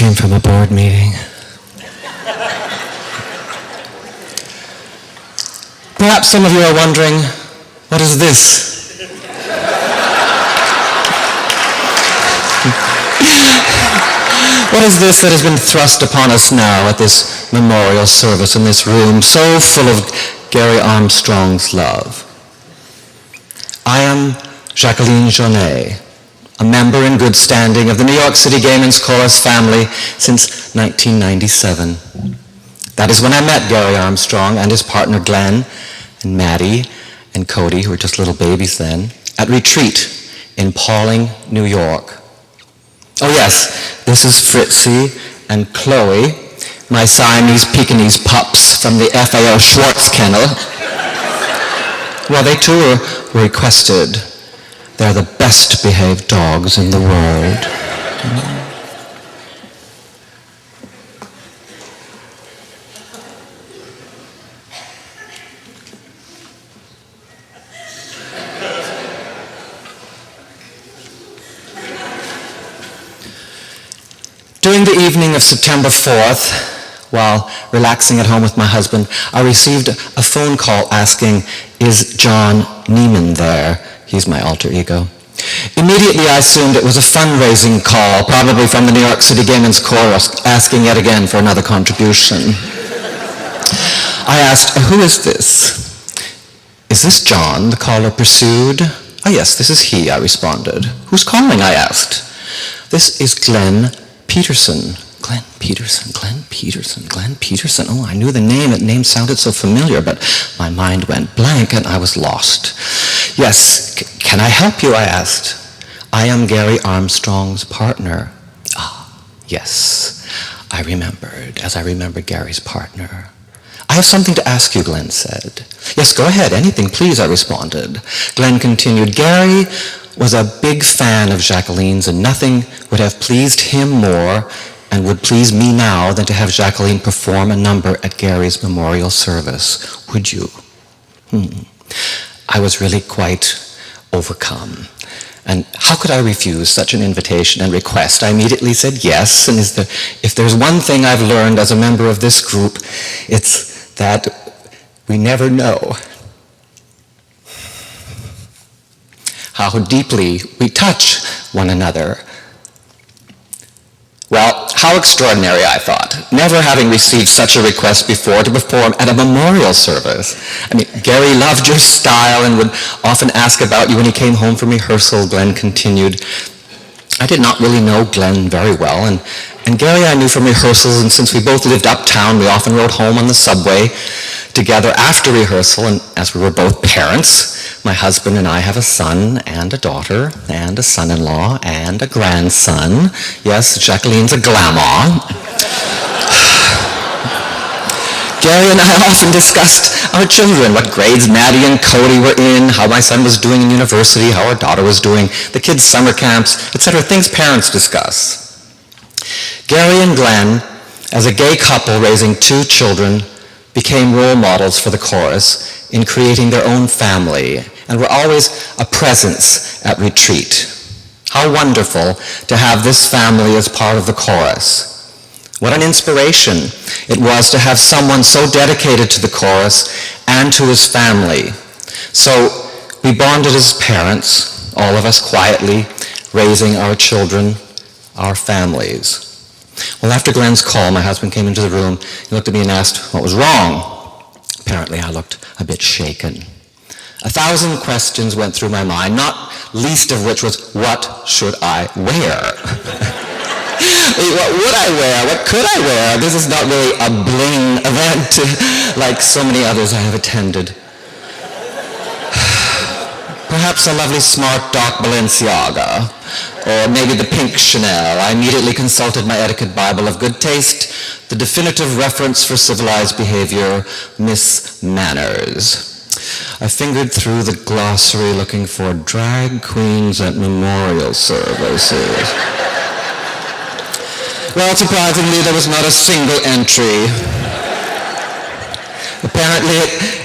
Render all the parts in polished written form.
came from a board meeting. Perhaps some of you are wondering, what is this? What is this that has been thrust upon us now at this memorial service in this room so full of Gary Armstrong's love? I am Jacqueline Jonée, a member in good standing of the New York City Gay Men's Chorus family since 1997. That is when I met Gary Armstrong and his partner Glenn and Maddie and Cody, who were just little babies then, at Retreat in Pawling, New York. Oh yes, this is Fritzy and Chloe, my Siamese Pekingese pups from the FAO Schwartz kennel. Well, they too were requested. They're the best behaved dogs in the world. During the evening of September 4th, while relaxing at home with my husband, I received a phone call asking, "Is John Neiman there?" He's my alter ego. Immediately I assumed it was a fundraising call, probably from the New York City Gay Men's Chorus, asking yet again for another contribution. I asked, "Who is this?" "Is this John?" the caller pursued. "Oh yes, this is he," I responded. "Who's calling?" I asked. "This is Glenn Peterson." Glenn Peterson, Glenn Peterson, Glenn Peterson. Oh, I knew the name. The name sounded so familiar, but my mind went blank and I was lost. "Yes, can I help you?" I asked. "I am Gary Armstrong's partner." Ah, yes, I remembered, as I remembered Gary's partner. "I have something to ask you," Glenn said. "Yes, go ahead, anything, please," I responded. Glenn continued, "Gary was a big fan of Jacqueline's, and nothing would have pleased him more and would please me now than to have Jacqueline perform a number at Gary's memorial service. Would you?" I was really quite overcome. And how could I refuse such an invitation and request? I immediately said yes, and if there's one thing I've learned as a member of this group, it's that we never know how deeply we touch one another. Well, how extraordinary, I thought, never having received such a request before to perform at a memorial service. I mean, Gary loved your style and would often ask about you when he came home from rehearsal, Glenn continued. I did not really know Glenn very well, and Gary I knew from rehearsals, and since we both lived uptown, we often rode home on the subway together after rehearsal, and as we were both parents, my husband and I have a son and a daughter and a son-in-law and a grandson. Yes, Jacqueline's a grandma. Gary and I often discussed our children, what grades Maddie and Cody were in, how my son was doing in university, how our daughter was doing, the kids' summer camps, etc., things parents discuss. Gary and Glenn, as a gay couple raising 2 children, became role models for the chorus in creating their own family and were always a presence at Retreat. How wonderful to have this family as part of the chorus. What an inspiration it was to have someone so dedicated to the chorus and to his family. So we bonded as parents, all of us quietly, raising our children, our families. Well, after Glenn's call, my husband came into the room. He looked at me and asked what was wrong. Apparently, I looked a bit shaken. 1,000 questions went through my mind, not least of which was, what should I wear? What would I wear? What could I wear? This is not really a bling event like so many others I have attended. Perhaps a lovely smart dark Balenciaga, or maybe the pink Chanel. I immediately consulted my etiquette Bible of good taste, the definitive reference for civilized behavior, Miss Manners. I fingered through the glossary looking for drag queens at memorial services. Well, surprisingly, there was not a single entry. Apparently,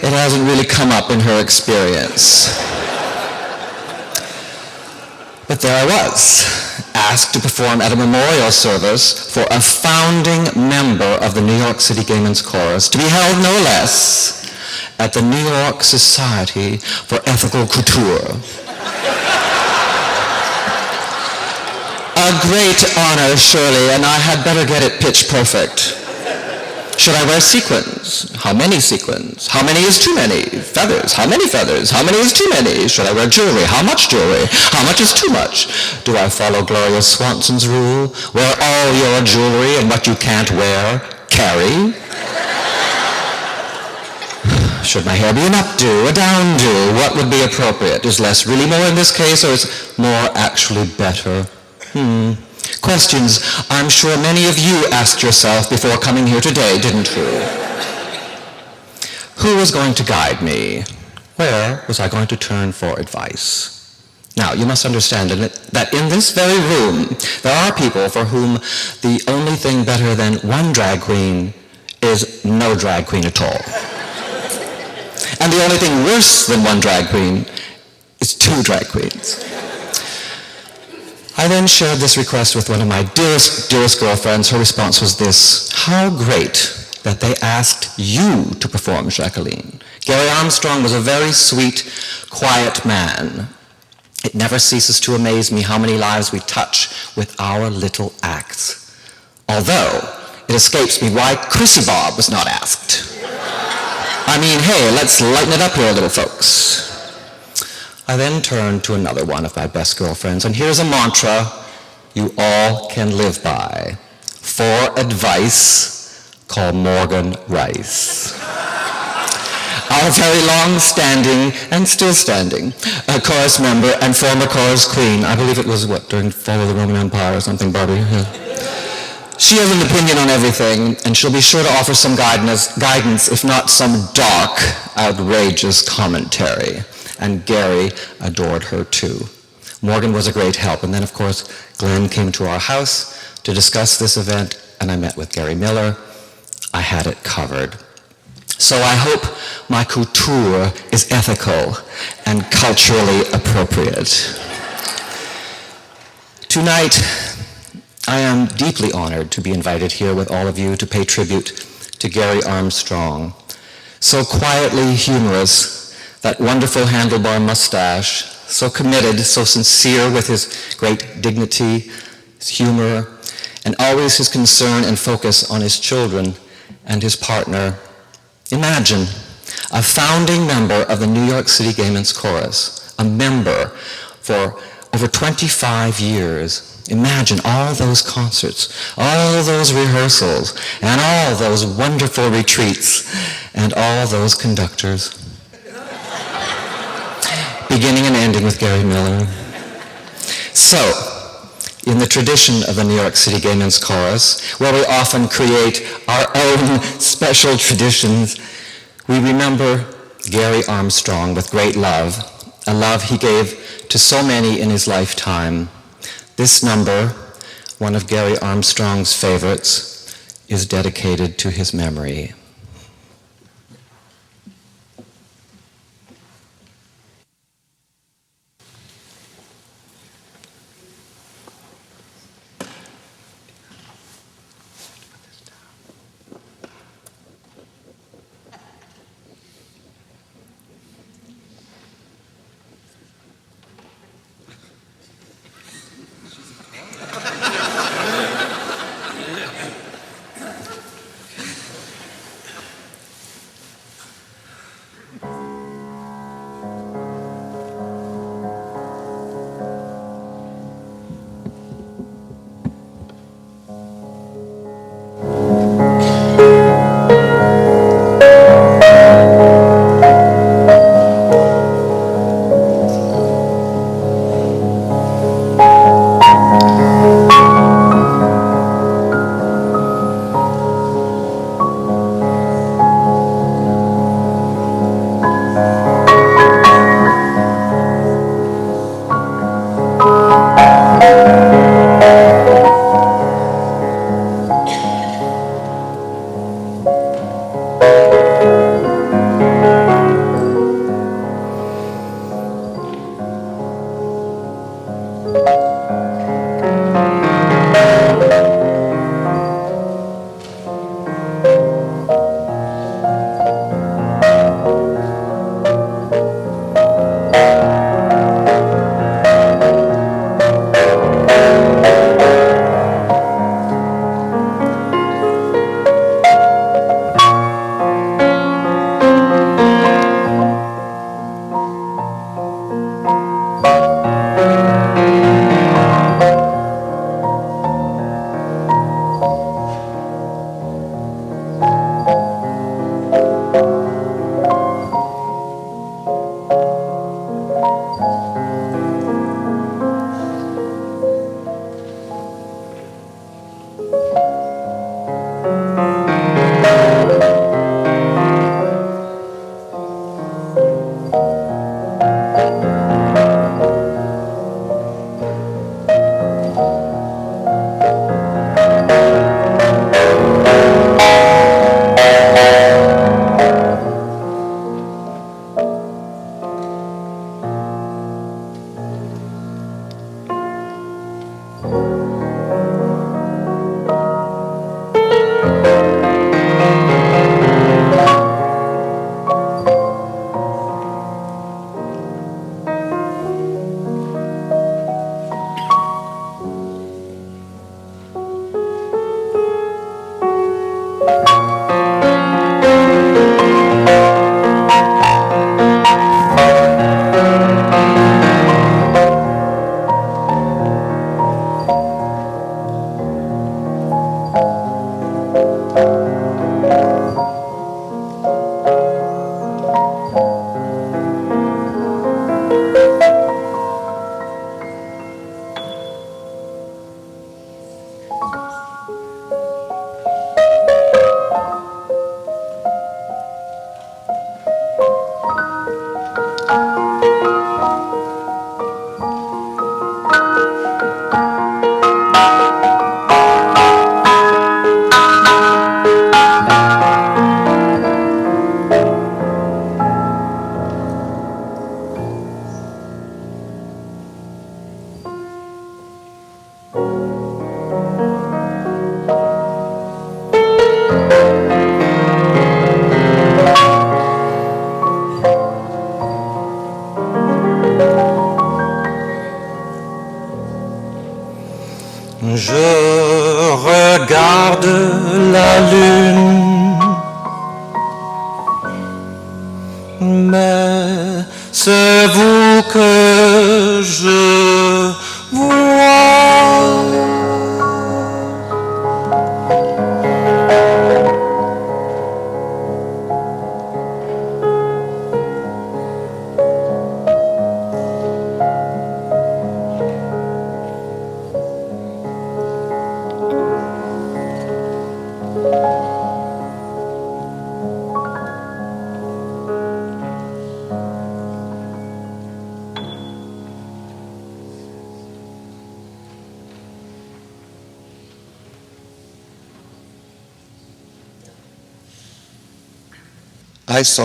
it hasn't really come up in her experience. But there I was, asked to perform at a memorial service for a founding member of the New York City Gay Men's Chorus, to be held no less at the New York Society for Ethical Couture. A great honor, surely, and I had better get it pitch perfect. Should I wear sequins? How many sequins? How many is too many? Feathers? How many feathers? How many is too many? Should I wear jewelry? How much jewelry? How much is too much? Do I follow Gloria Swanson's rule? Wear all your jewelry, and what you can't wear, carry? Should my hair be an updo, a downdo? What would be appropriate? Is less really more in this case, or is more actually better? Questions I'm sure many of you asked yourself before coming here today, didn't you? Who was going to guide me? Where was I going to turn for advice? Now, you must understand that in this very room, there are people for whom the only thing better than one drag queen is no drag queen at all. And the only thing worse than one drag queen is two drag queens. I then shared this request with one of my dearest girlfriends. Her response was this: how great that they asked you to perform, Jacqueline. Gary Armstrong was a very sweet, quiet man. It never ceases to amaze me how many lives we touch with our little acts. Although, it escapes me why Chrissy Bob was not asked. I mean, hey, let's lighten it up here, little folks. I then turned to another one of my best girlfriends, and here's a mantra you all can live by. For advice, call Morgan Rice. Our very long-standing, and still standing, chorus member and former chorus queen. I believe it was, during Fall of the Roman Empire or something, Barbie? Yeah. She has an opinion on everything, and she'll be sure to offer some guidance, if not some dark, outrageous commentary. And Gary adored her too. Morgan was a great help. And then, of course, Glenn came to our house to discuss this event, and I met with Gary Miller. I had it covered. So I hope my couture is ethical and culturally appropriate. Tonight, I am deeply honored to be invited here with all of you to pay tribute to Gary Armstrong. So quietly humorous, that wonderful handlebar mustache, so committed, so sincere with his great dignity, his humor, and always his concern and focus on his children and his partner. Imagine a founding member of the New York City Gay Men's Chorus, a member for over 25 years. Imagine all those concerts, all those rehearsals, and all those wonderful retreats, and all those conductors. Beginning and ending with Gary Miller. So, in the tradition of the New York City Gay Men's Chorus, where we often create our own special traditions, we remember Gary Armstrong with great love, a love he gave to so many in his lifetime. This number, one of Gary Armstrong's favorites, is dedicated to his memory. Je regarde la lune, mais c'est vous que je vois. I saw